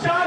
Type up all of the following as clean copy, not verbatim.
4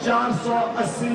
480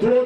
2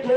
2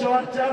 4-4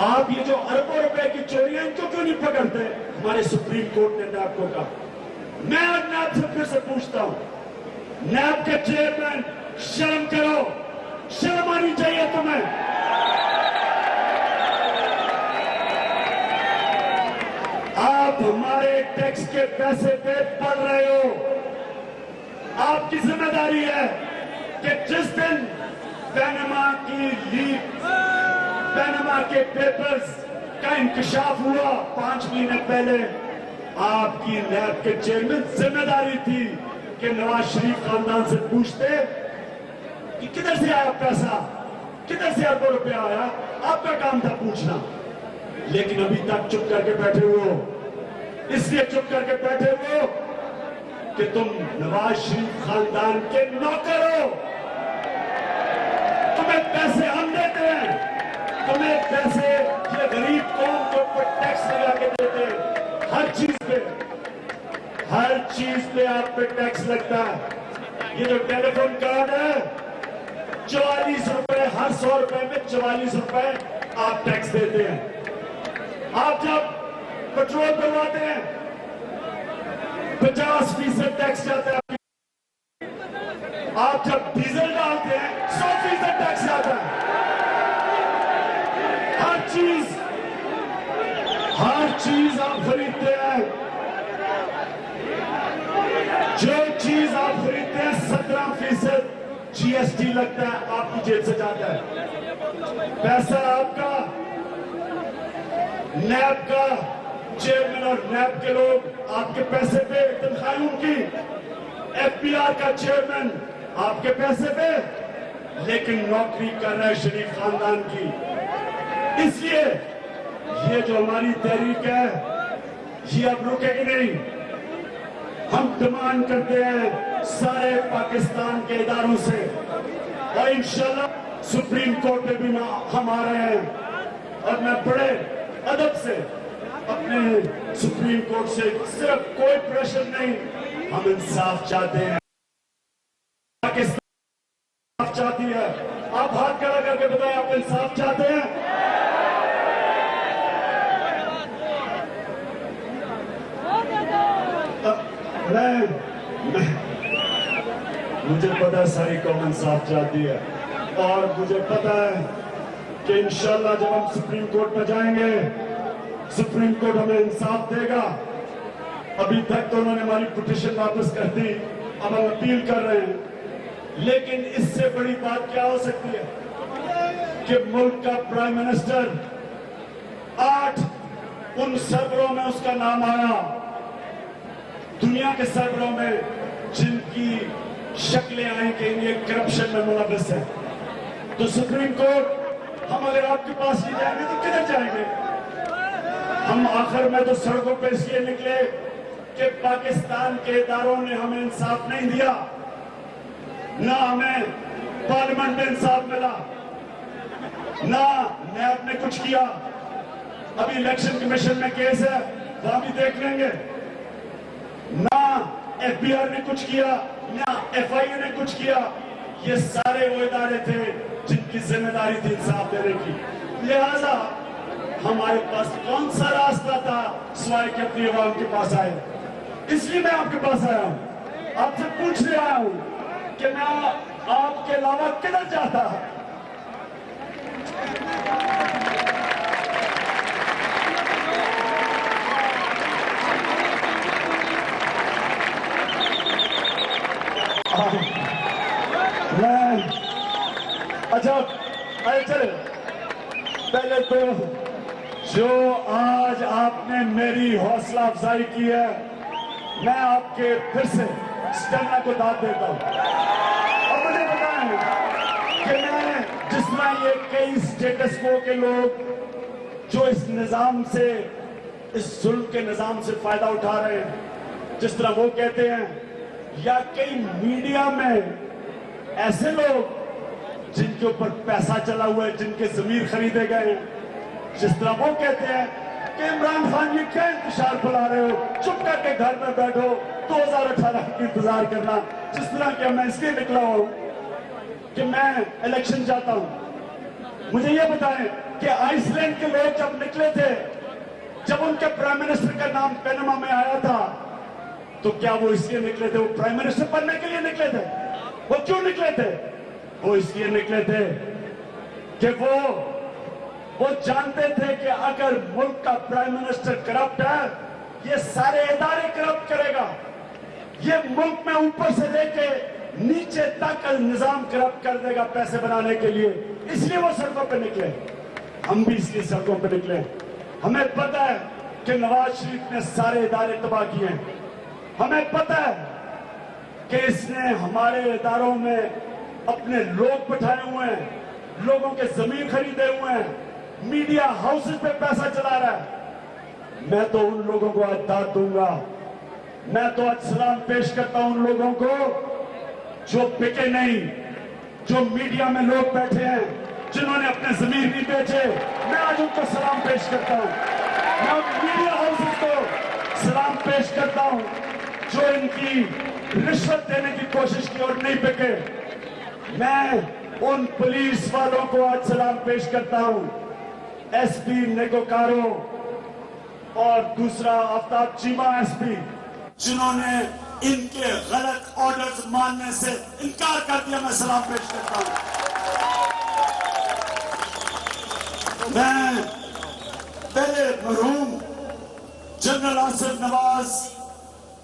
آپ یہ جو اربوں روپے کی چوریاں ان کو کیوں نہیں پکڑتے؟ ہمارے سپریم کورٹ نے نیب کو کہا. میں اور نیب سے پھر سے پوچھتا ہوں، نیب کے چیئرمین شرم کرو، شرم آنی چاہیے تمہیں. آپ ہمارے ٹیکس کے پیسے پہ پڑ رہے ہو. آپ کی ذمہ داری ہے کہ جس دن پینما کی لیک، پینما کے پیپرز کا انکشاف ہوا 5 مہینے پہلے، آپ کی نیب کے چیئرمین ذمہ داری تھی کہ نواز شریف خاندان سے پوچھتے کہ کدھر سے آیا پیسہ، کدھر سے اربوں روپیہ آیا. آپ کا کام تھا پوچھنا، لیکن ابھی تک چپ کر کے بیٹھے ہوئے ہو. اس لیے چپ کر کے بیٹھے ہوئے ہو کہ تم نواز شریف خاندان کے نوکر ہو. تمہیں پیسے ہم دیتے ہیں، تمہیں پیسے یہ غریب قوم کے اوپر ٹیکس لگا کے دیتے ہیں. ہر چیز پہ آپ پہ ٹیکس لگتا ہے. یہ جو ٹیلی فون کارڈ ہے 44 روپے، ہر 100 روپے میں 44 روپے آپ ٹیکس دیتے ہیں. آپ جب پیٹرول بنواتے ہیں 50% ٹیکس جاتا ہے. آپ جب ڈیزل ڈالتے ہیں 100% ٹیکس جاتا ہے. ہر چیز آپ خریدتے ہیں، جو چیز آپ خریدتے ہیں 17% جی ایس ٹی لگتا ہے، آپ کی جیب سے جاتا ہے. پیسہ آپ کا، نیب کا چیئرمین اور نیب کے لوگ آپ کے پیسے پہ، تنخواہیں ان کی، ایف پی آر کا چیئرمین آپ کے پیسے پہ، لیکن نوکری کر رہے شریف خاندان کی. اس لیے یہ جو ہماری تحریک ہے یہ اب رکے گی نہیں. ہم ڈیمانڈ کرتے ہیں سارے پاکستان کے اداروں سے، اور انشاءاللہ سپریم کورٹ میں بھی ہم آ رہے ہیں. اور میں بڑے ادب سے اپنے سپریم کورٹ سے، صرف کوئی پریشر نہیں، ہم انصاف چاہتے ہیں. پاکستان انصاف چاہتی ہے. آپ ہاتھ کھڑا کر کے بتائیں آپ انصاف چاہتے ہیں؟ مجھے پتا ہے ساری قوم انصاف چاہتی ہے، اور مجھے پتا ہے کہ انشاءاللہ جب ہم سپریم کورٹ میں جائیں گے سپریم کورٹ ہمیں انصاف دے گا. ابھی تک تو انہوں نے ہماری پٹیشن واپس کر دی، اب ہم اپیل کر رہے ہیں. لیکن اس سے بڑی بات کیا ہو سکتی ہے کہ ملک کا پرائم منسٹر 8 ان سربراہوں میں اس کا نام آیا دنیا کے سربراہوں میں جن کی شکلیں آئیں کہ یہ کرپشن میں ملوث ہے. تو سپریم کورٹ، ہم اگر آپ کے پاس نہیں جائیں گے تو کدھر جائیں گے؟ ہم آخر میں تو سڑکوں پہ اس لیے نکلے کہ پاکستان کے اداروں نے ہمیں انصاف نہیں دیا، نہ ہمیں پارلیمنٹ میں انصاف ملا، نہ نیب نے کچھ کیا. ابھی الیکشن کمیشن میں کیس ہے، وہاں بھی دیکھ لیں گے. نہ ایف بی آر نے کچھ کیا، نہ ایف آئی اے نے کچھ کیا. یہ سارے وہ ادارے تھے جن کی ذمہ داری تھی انصاف دینے کی. لہذا ہمارے پاس کون سا راستہ تھا سوائے کہ اپنی عوام کے پاس آئے. اس لیے میں آپ کے پاس آیا ہوں، آپ سے پوچھنے آیا ہوں کہ میں آپ کے علاوہ کدھر جاتا. اچھا چلے، پہلے تو جو آج آپ نے میری حوصلہ افزائی کی ہے، میں آپ کے پھر سے اسٹیمنا کو داد دیتا ہوں. اور مجھے بتائیں کہ میں جس طرح یہ کئی سٹیٹس کو کے لوگ جو اس نظام سے، اس ظلم کے نظام سے فائدہ اٹھا رہے ہیں، جس طرح وہ کہتے ہیں، یا کئی میڈیا میں ایسے لوگ جن کے اوپر پیسہ چلا ہوا ہے، جن کے ضمیر خریدے گئے ہیں، جس طرح وہ کہتے ہیں کہ عمران خان یہ کیا انتشار پھیلا رہے ہو، چپ کر کے گھر میں بیٹھو، 2018 کی انتظار کرنا. جس طرح کہ میں اس لیے نکلا ہوں کہ میں الیکشن چاہتا ہوں. مجھے یہ بتائیں کہ آئس لینڈ کے لوگ جب نکلے تھے، جب ان کے پرائم منسٹر کا نام پینما میں آیا تھا، تو کیا وہ اس لیے نکلے تھے؟ وہ پرائم منسٹر بننے کے لیے نکلے تھے؟ وہ کیوں نکلے تھے؟ وہ اس لیے نکلے تھے کہ وہ جانتے تھے کہ اگر ملک کا پرائم منسٹر کرپٹ ہے، یہ سارے ادارے کرپٹ کرے گا، یہ ملک میں اوپر سے لے کے نیچے تک نظام کرپٹ کر دے گا پیسے بنانے کے لیے۔ اس لیے وہ سڑکوں پہ نکلے، ہم بھی اس لیے سڑکوں پہ نکلے۔ ہمیں پتہ ہے کہ نواز شریف نے سارے ادارے تباہ کیے ہیں، ہمیں پتہ ہے کہ اس نے ہمارے اداروں میں اپنے لوگ بٹھائے ہوئے ہیں، لوگوں کے زمین خریدے ہوئے ہیں، میڈیا ہاؤسز پہ پیسہ چلا رہا ہے۔ میں تو ان لوگوں کو آج داد دوں گا، میں تو آج سلام پیش کرتا ہوں ان لوگوں کو جو بکے نہیں، جو میڈیا میں لوگ بیٹھے ہیں، جنہوں نے اپنے زمین نہیں بیچے۔ میں آج ان کو سلام پیش کرتا ہوں، میں میڈیا ہاؤسز کو سلام پیش کرتا ہوں جو ان کی رشوت دینے کی کوشش کی اور نہیں بکے۔ میں ان پولیس والوں کو آج سلام پیش کرتا ہوں، ایس پی نیکوکارو اور دوسرا آفتاب چیمہ ایس پی، جنہوں نے ان کے غلط آرڈرز ماننے سے انکار کر دیا۔ میں سلام پیش کرتا ہوں۔ میں پہلے مرحوم جنرل آصف نواز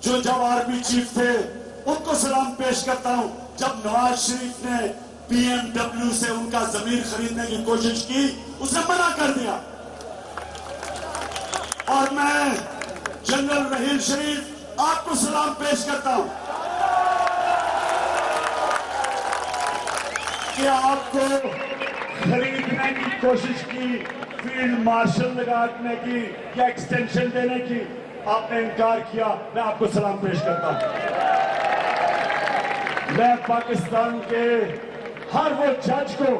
جو جب آرمی چیف تھے ان کو سلام پیش کرتا ہوں۔ جب نواز شریف نے پی ایم ڈبلیو سے ان کا زمین خریدنے کی کوشش کی، اسے منع کر دیا۔ اور میں جنرل رحیل شریف آپ کو سلام پیش کرتا ہوں کہ آپ کو خریدنے کی کوشش کی، فیلڈ مارشل لگانے کی یا ایکسٹینشن دینے کی، آپ نے انکار کیا۔ میں آپ کو سلام پیش کرتا ہوں۔ میں پاکستان کے ہر وہ جج کو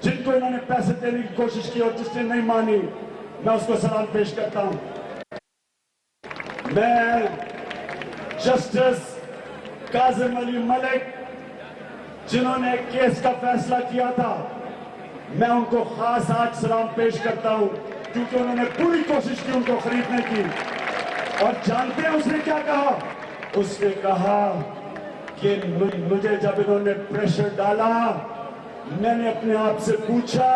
جن کو انہوں نے پیسے دینے کی کوشش کی اور جس نے نہیں مانی، میں اس کو سلام پیش کرتا ہوں۔ میں جسٹس کاظم علی ملک جنہوں نے کیس کا فیصلہ کیا تھا، میں ان کو خاص آج سلام پیش کرتا ہوں کیونکہ انہوں نے پوری کوشش کی ان کو خریدنے کی۔ اور جانتے ہیں اس نے کیا کہا؟ اس نے کہا کہ مجھے جب انہوں نے پریشر ڈالا، میں نے اپنے آپ سے پوچھا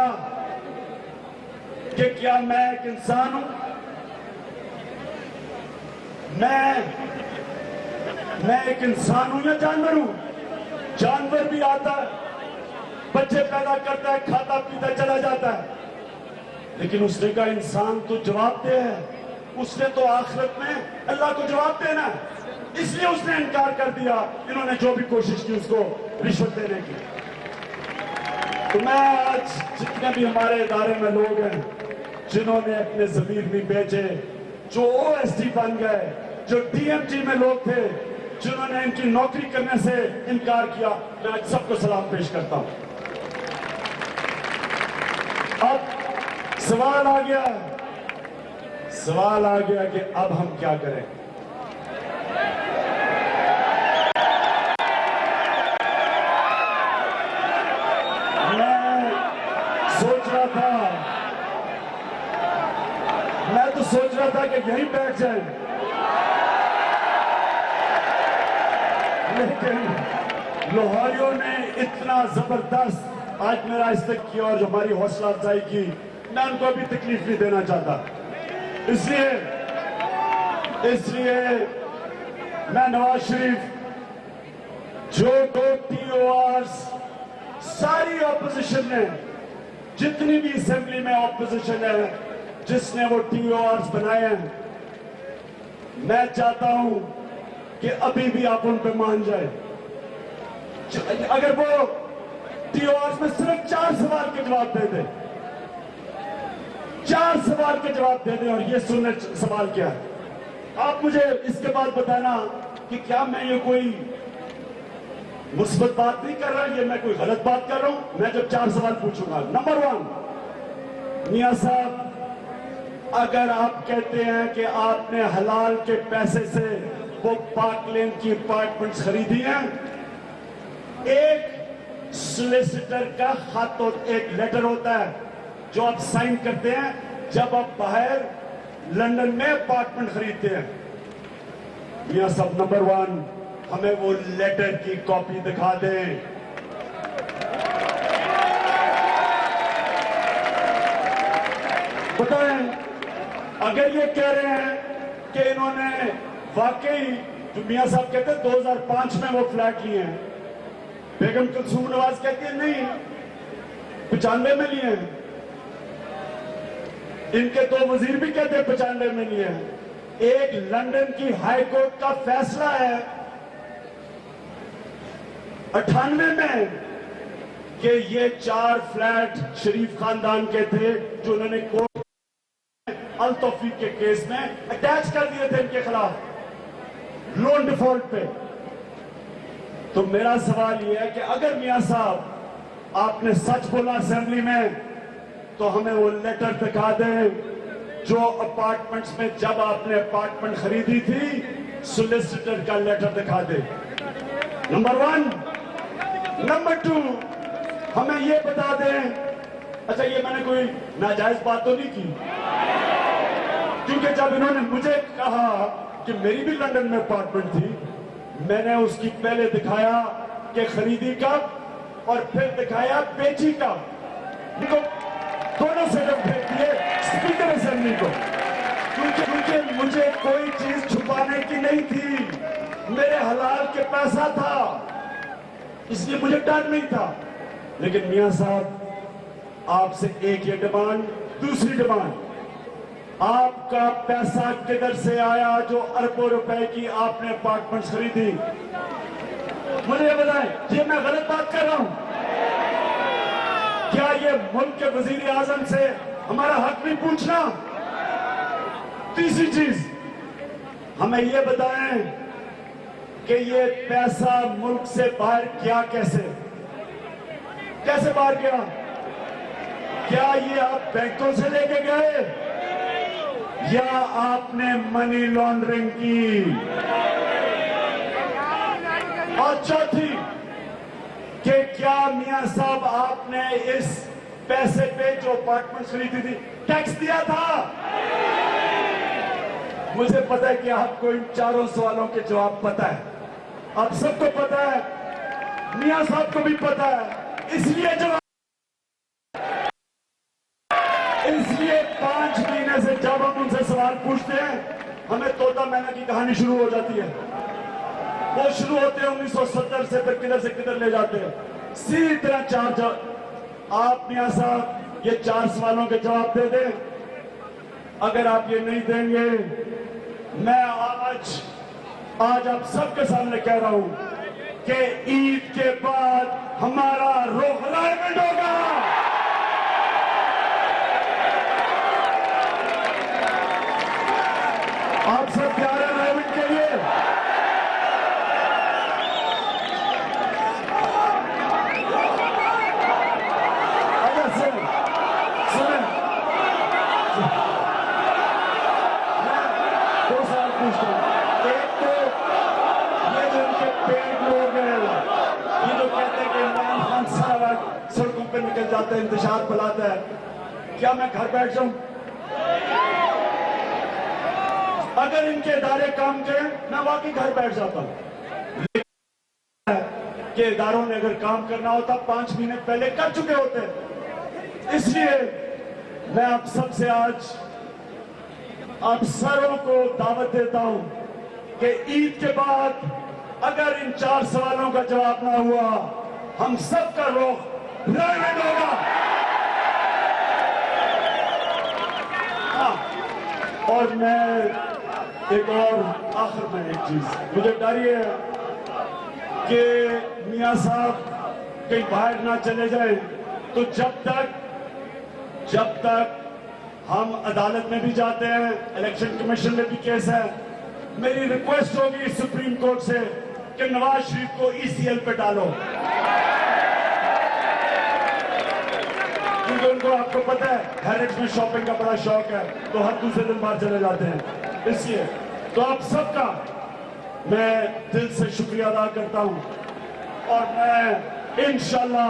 کہ کیا میں ایک انسان ہوں؟ میں ایک انسان ہوں یا جانور ہوں؟ جانور بھی آتا ہے، بچے پیدا کرتا ہے، کھاتا پیتا چلا جاتا ہے، لیکن اس نے کہا انسان تو جواب دہ ہے، اس نے تو آخرت میں اللہ کو جواب دینا ہے، اس لیے اس نے انکار کر دیا۔ انہوں نے جو بھی کوشش کی اس کو رشوت دینے کی۔ تو میں آج جتنے بھی ہمارے ادارے میں لوگ ہیں جنہوں نے اپنے ضمیر نہیں بیچے، جو او ایس ڈی بن گئے، جو ڈی ایم جی میں لوگ تھے جنہوں نے ان کی نوکری کرنے سے انکار کیا، میں آج سب کو سلام پیش کرتا ہوں۔ اب سوال آ گیا کہ اب ہم کیا کریں؟ میں تو سوچ رہا تھا کہ یہیں بیٹھ جائیں، لیکن لوہاریوں نے اتنا زبردست آج میرا استقبال کیا اور جو ہماری حوصلہ افزائی کی، میں ان کو ابھی تکلیف نہیں دینا چاہتا۔ اس لیے میں نواز شریف جو دو ٹی او آرز ساری اپوزیشن نے، جتنی بھی اسمبلی میں اپوزیشن ہے جس نے وہ ٹی او آرز بنائے ہیں، میں چاہتا ہوں کہ ابھی بھی آپ ان پہ مان جائیں۔ اگر وہ ٹی او آرز میں صرف 4 سوال کے جواب دے دیں، 4 سوال کے جواب دے دیں، اور یہ سننے سوال کیا ہے، آپ مجھے اس کے بعد بتانا کہ کیا میں یہ کوئی مثبت بات نہیں کر رہا، یہ میں کوئی غلط بات کر رہا ہوں۔ میں جب 4 سوال پوچھوں گا، نمبر 1، میاں صاحب اگر آپ کہتے ہیں کہ آپ نے حلال کے پیسے سے وہ پارک لین کی اپارٹمنٹس خریدی ہیں، ایک سلیسیٹر کا خط ایک لیٹر ہوتا ہے جو آپ سائن کرتے ہیں جب آپ باہر لندن میں اپارٹمنٹ خریدتے ہیں. میاں صاحب نمبر 1 ہمیں وہ لیٹر کی کاپی دکھا دیں. بتائیں اگر یہ کہہ رہے ہیں کہ انہوں نے واقعی جو میاں صاحب کہتے ہیں 2005 میں وہ فلیٹ لیے ہیں, بیگم کلثوم نواز کہتی ہے نہیں 95 میں لیے ہیں, ان کے 2 وزیر بھی کہتے ہیں 95 میں لیے ہیں. ایک لندن کی ہائی کورٹ کا فیصلہ ہے 98 میں کہ یہ 4 فلیٹ شریف خاندان کے تھے جو انہوں نے کورٹ التوفیق کے کیس میں اٹیچ کر دیے تھے ان کے خلاف لون ڈیفالٹ پہ. تو میرا سوال یہ ہے کہ اگر میاں صاحب آپ نے سچ بولا اسمبلی میں تو ہمیں وہ لیٹر دکھا دیں جو اپارٹمنٹس میں جب آپ نے اپارٹمنٹ خریدی تھی سولیسیٹر کا لیٹر دکھا دیں. نمبر 1. نمبر 2 ہمیں یہ بتا دیں. اچھا یہ میں نے کوئی ناجائز بات تو نہیں کی, کیونکہ جب انہوں نے مجھے کہا کہ میری بھی لندن میں اپارٹمنٹ تھی, میں نے اس کی پہلے دکھایا کہ خریدی کب اور پھر دکھایا بیچی کب. دونوں سے جب بھیج دیے اسپیکر اسمبلی کو, کیونکہ مجھے کوئی چیز چھپانے کی نہیں تھی, میرے حلال کے پیسہ تھا, اس لیے مجھے ڈر نہیں تھا. لیکن میاں صاحب آپ سے ایک یہ ڈیمانڈ. دوسری ڈیمانڈ, آپ کا پیسہ کدھر سے آیا جو اربوں روپے کی آپ نے اپارٹمنٹ خریدی؟ مجھے یہ بتائیں, یہ میں غلط بات کر رہا ہوں؟ کیا یہ ملک کے وزیر اعظم سے ہمارا حق نہیں پوچھنا؟ تیسری چیز, ہمیں یہ بتائیں کہ یہ پیسہ ملک سے باہر کیا کیسے باہر گیا؟ کیا یہ آپ بینکوں سے لے کے گئے یا آپ نے منی لانڈرنگ کی؟ اور چوتھی کہ کیا میاں صاحب آپ نے اس پیسے پہ جو اپارٹمنٹ خریدی تھی ٹیکس دیا تھا؟ مجھے پتا ہے کہ آپ کو ان چاروں سوالوں کے جواب پتا ہے, آپ سب کو پتا ہے, میاں صاحب کو بھی پتا ہے, اس لیے جواب 5 مہینے سے جب ہم ان سے سوال پوچھتے ہیں ہمیں طوطا مینا کی کہانی شروع ہو جاتی ہے. وہ شروع ہوتے ہیں 1970 سے, پھر کدھر سے کدھر لے جاتے ہیں. اسی طرح آپ میاں صاحب یہ 4 سوالوں کے جواب دے دیں. اگر آپ یہ نہیں دیں گے, میں آج آپ سب کے سامنے کہہ رہا ہوں کہ عید کے بعد ہمارا رخ الائنمنٹ ہوگا. آپ سب تیار ہیں الائنمنٹ کے لیے؟ اگر سنیں میں 2 سوال پوچھتا ہوں. ایک تو یہ جو ان کے پیٹ لوگ ہیں, یہ جو کہتے ہیں کہ عمران خان سارا سڑکوں پہ نکل جاتا ہے, انتشار پھیلاتا ہے, کیا میں گھر بیٹھ جاؤں؟ اگر ان کے ادارے کام کریں میں واقعی گھر بیٹھ جاتا ہوں. کہ اداروں نے اگر کام کرنا ہوتا 5 مہینے پہلے کر چکے ہوتے. اس لیے میں آپ سب سے آج آپ سروں کو دعوت دیتا ہوں کہ عید کے بعد اگر ان 4 سوالوں کا جواب نہ ہوا, ہم سب کا رخ الائنمنٹ ہوگا. اور میں ایک اور آخر میں ایک چیز, مجھے ڈر یہ ہے کہ میاں صاحب کہیں باہر نہ چلے جائیں, تو جب تک ہم عدالت میں بھی جاتے ہیں, الیکشن کمیشن میں بھی کیس ہے, میری ریکویسٹ ہوگی سپریم کورٹ سے کہ نواز شریف کو ECL پہ ڈالو, کیونکہ ان کو آپ کو پتا ہے ہیریٹس میں شاپنگ کا بڑا شوق ہے, تو ہر دوسرے دن باہر چلے جاتے ہیں. اس لیے تو آپ سب کا میں دل سے شکریہ ادا کرتا ہوں, اور میں انشاءاللہ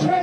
6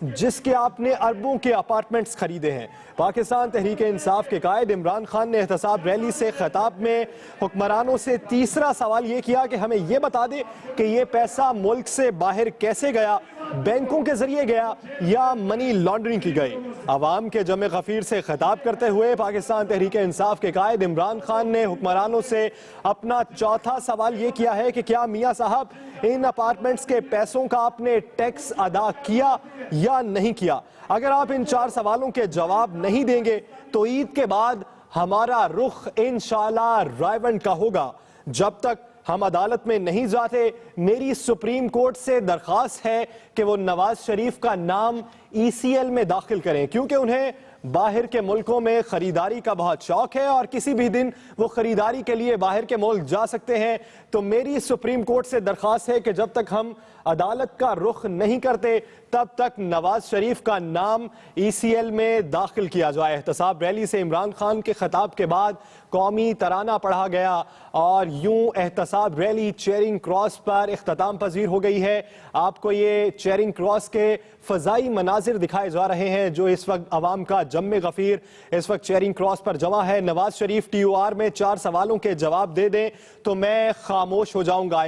جس کے آپ نے اربوں کے اپارٹمنٹس خریدے ہیں۔ پاکستان تحریک انصاف کے قائد عمران خان نے احتساب ریلی سے خطاب میں حکمرانوں سے تیسرا سوال یہ کیا کہ ہمیں یہ بتا دے کہ یہ پیسہ ملک سے باہر کیسے گیا، بینکوں کے ذریعے گیا یا منی لانڈرنگ کی گئی۔ عوام کے جمع غفیر سے خطاب کرتے ہوئے پاکستان تحریک انصاف کے قائد عمران خان نے حکمرانوں سے اپنا چوتھا سوال یہ کیا ہے کہ کیا میاں صاحب ان اپارٹمنٹس کے پیسوں کا آپ نے ٹیکس ادا کیا یا نہیں کیا؟ اگر آپ ان 4 سوالوں کے جواب نہیں دیں گے تو عید کے بعد ہمارا رخ انشاءاللہ رائیونڈ کا ہوگا۔ جب تک ہم عدالت میں نہیں جاتے میری سپریم کورٹ سے درخواست ہے کہ وہ نواز شریف کا نام ECL میں داخل کریں، کیونکہ انہیں باہر کے ملکوں میں خریداری کا بہت شوق ہے اور کسی بھی دن وہ خریداری کے لیے باہر کے ملک جا سکتے ہیں۔ تو میری سپریم کورٹ سے درخواست ہے کہ جب تک ہم عدالت کا رخ نہیں کرتے تب تک نواز شریف کا نام ECL میں داخل کیا جائے۔ احتساب ریلی سے عمران خان کے خطاب کے بعد قومی ترانہ پڑھا گیا اور یوں احتساب ریلی چیرنگ کراس پر اختتام پذیر ہو گئی ہے۔ آپ کو یہ چیرنگ کراس کے فضائی مناظر دکھائے جا رہے ہیں جو اس وقت عوام کا جم غفیر اس وقت چیرنگ کراس پر جمع ہے۔ نواز شریف TOR میں 4 سوالوں کے جواب دے دیں تو میں خاموش ہو جاؤں گا۔